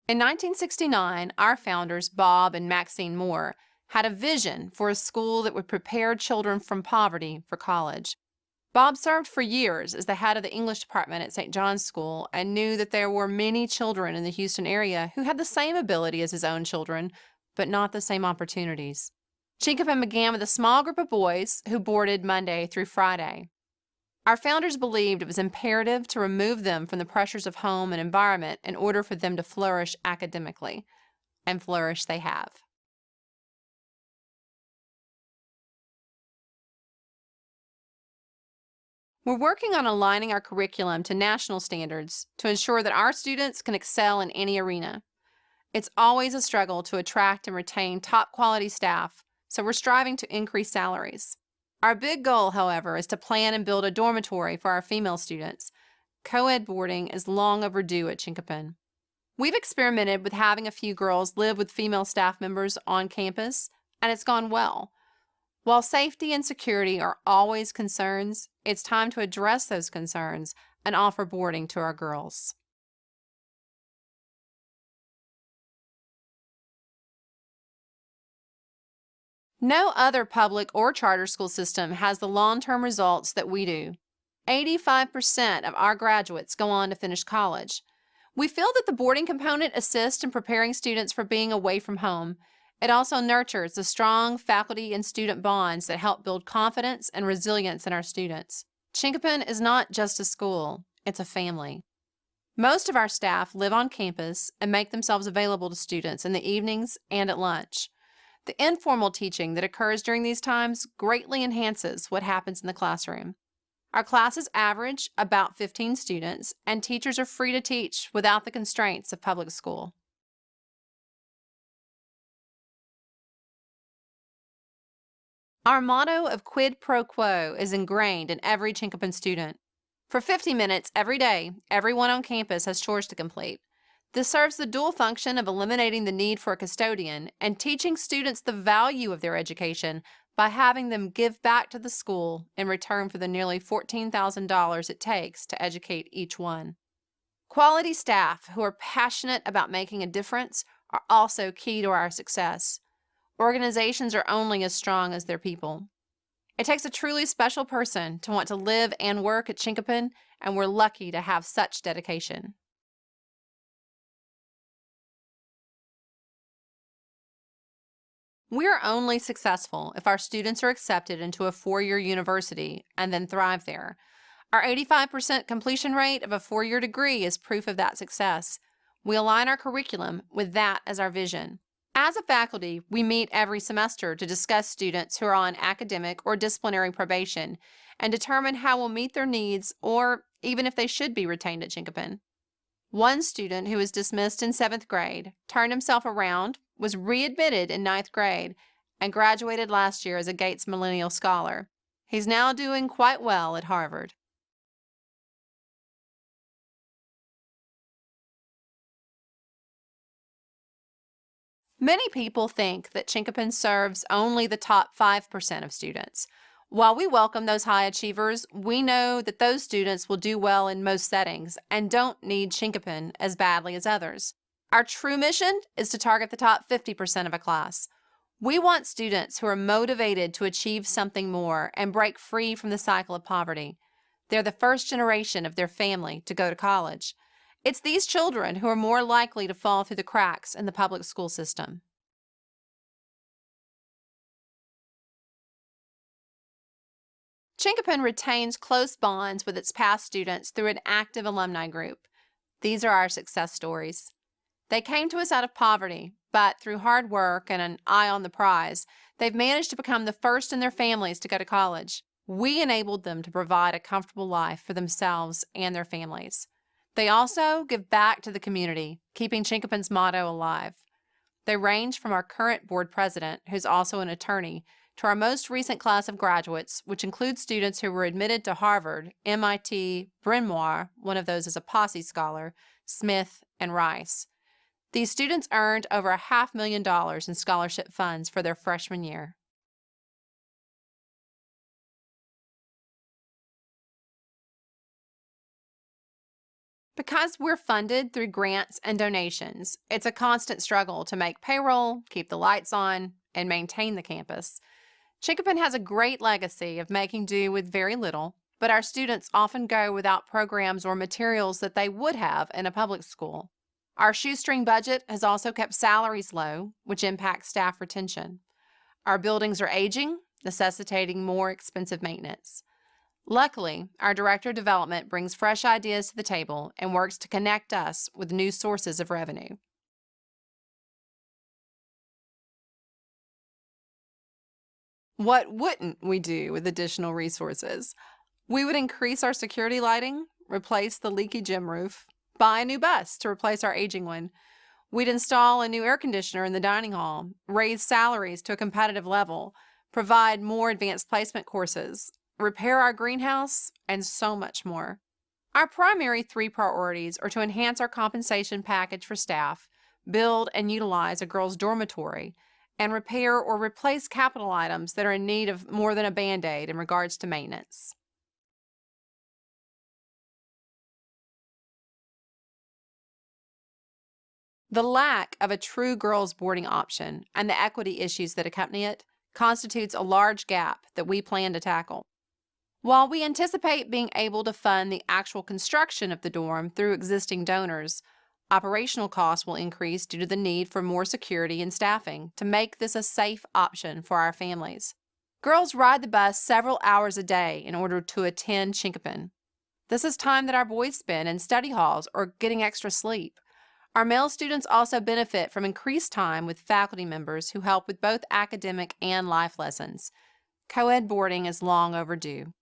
In 1969, our founders, Bob and Maxine Moore, had a vision for a school that would prepare children from poverty for college. Bob served for years as the head of the English department at St. John's School and knew that there were many children in the Houston area who had the same ability as his own children, but not the same opportunities. Chinquapin began with a small group of boys who boarded Monday through Friday. Our founders believed it was imperative to remove them from the pressures of home and environment in order for them to flourish academically, and flourish they have. We're working on aligning our curriculum to national standards to ensure that our students can excel in any arena. It's always a struggle to attract and retain top quality staff, so we're striving to increase salaries. Our big goal, however, is to plan and build a dormitory for our female students. Co-ed boarding is long overdue at Chinquapin. We've experimented with having a few girls live with female staff members on campus, and it's gone well. While safety and security are always concerns, it's time to address those concerns and offer boarding to our girls. No other public or charter school system has the long-term results that we do. 85% of our graduates go on to finish college. We feel that the boarding component assists in preparing students for being away from home. It also nurtures the strong faculty and student bonds that help build confidence and resilience in our students. Chinquapin is not just a school, it's a family. Most of our staff live on campus and make themselves available to students in the evenings and at lunch. The informal teaching that occurs during these times greatly enhances what happens in the classroom. Our classes average about 15 students, and teachers are free to teach without the constraints of public school. Our motto of quid pro quo is ingrained in every Chinquapin student. For 50 minutes every day, everyone on campus has chores to complete. This serves the dual function of eliminating the need for a custodian and teaching students the value of their education by having them give back to the school in return for the nearly $14,000 it takes to educate each one. Quality staff who are passionate about making a difference are also key to our success. Organizations are only as strong as their people. It takes a truly special person to want to live and work at Chinquapin, and we're lucky to have such dedication. We're only successful if our students are accepted into a four-year university and then thrive there. Our 85% completion rate of a four-year degree is proof of that success. We align our curriculum with that as our vision. As a faculty, we meet every semester to discuss students who are on academic or disciplinary probation and determine how we'll meet their needs or even if they should be retained at Chinquapin. One student who was dismissed in 7th grade turned himself around, was readmitted in 9th grade, and graduated last year as a Gates Millennial Scholar. He's now doing quite well at Harvard. Many people think that Chinquapin serves only the top 5% of students. While we welcome those high achievers, we know that those students will do well in most settings and don't need Chinquapin as badly as others. Our true mission is to target the top 50% of a class. We want students who are motivated to achieve something more and break free from the cycle of poverty. They're the first generation of their family to go to college. It's these children who are more likely to fall through the cracks in the public school system. Chinquapin retains close bonds with its past students through an active alumni group. These are our success stories. They came to us out of poverty, but through hard work and an eye on the prize, they've managed to become the first in their families to go to college. We enabled them to provide a comfortable life for themselves and their families. They also give back to the community, keeping Chinquapin's motto alive. They range from our current board president, who's also an attorney, to our most recent class of graduates, which includes students who were admitted to Harvard, MIT, Bryn Mawr, one of those is a Posse Scholar, Smith, and Rice. These students earned over $500,000 in scholarship funds for their freshman year. Because we're funded through grants and donations, it's a constant struggle to make payroll, keep the lights on, and maintain the campus. Chinquapin has a great legacy of making do with very little, but our students often go without programs or materials that they would have in a public school. Our shoestring budget has also kept salaries low, which impacts staff retention. Our buildings are aging, necessitating more expensive maintenance. Luckily, our Director of Development brings fresh ideas to the table and works to connect us with new sources of revenue. What wouldn't we do with additional resources? We would increase our security lighting, replace the leaky gym roof, buy a new bus to replace our aging one. We'd install a new air conditioner in the dining hall, raise salaries to a competitive level, provide more advanced placement courses, repair our greenhouse, and so much more. Our primary 3 priorities are to enhance our compensation package for staff, build and utilize a girls' dormitory, and repair or replace capital items that are in need of more than a Band-Aid in regards to maintenance. The lack of a true girls' boarding option and the equity issues that accompany it constitutes a large gap that we plan to tackle. While we anticipate being able to fund the actual construction of the dorm through existing donors, operational costs will increase due to the need for more security and staffing to make this a safe option for our families. Girls ride the bus several hours a day in order to attend Chinquapin. This is time that our boys spend in study halls or getting extra sleep. Our male students also benefit from increased time with faculty members who help with both academic and life lessons. Co-ed boarding is long overdue.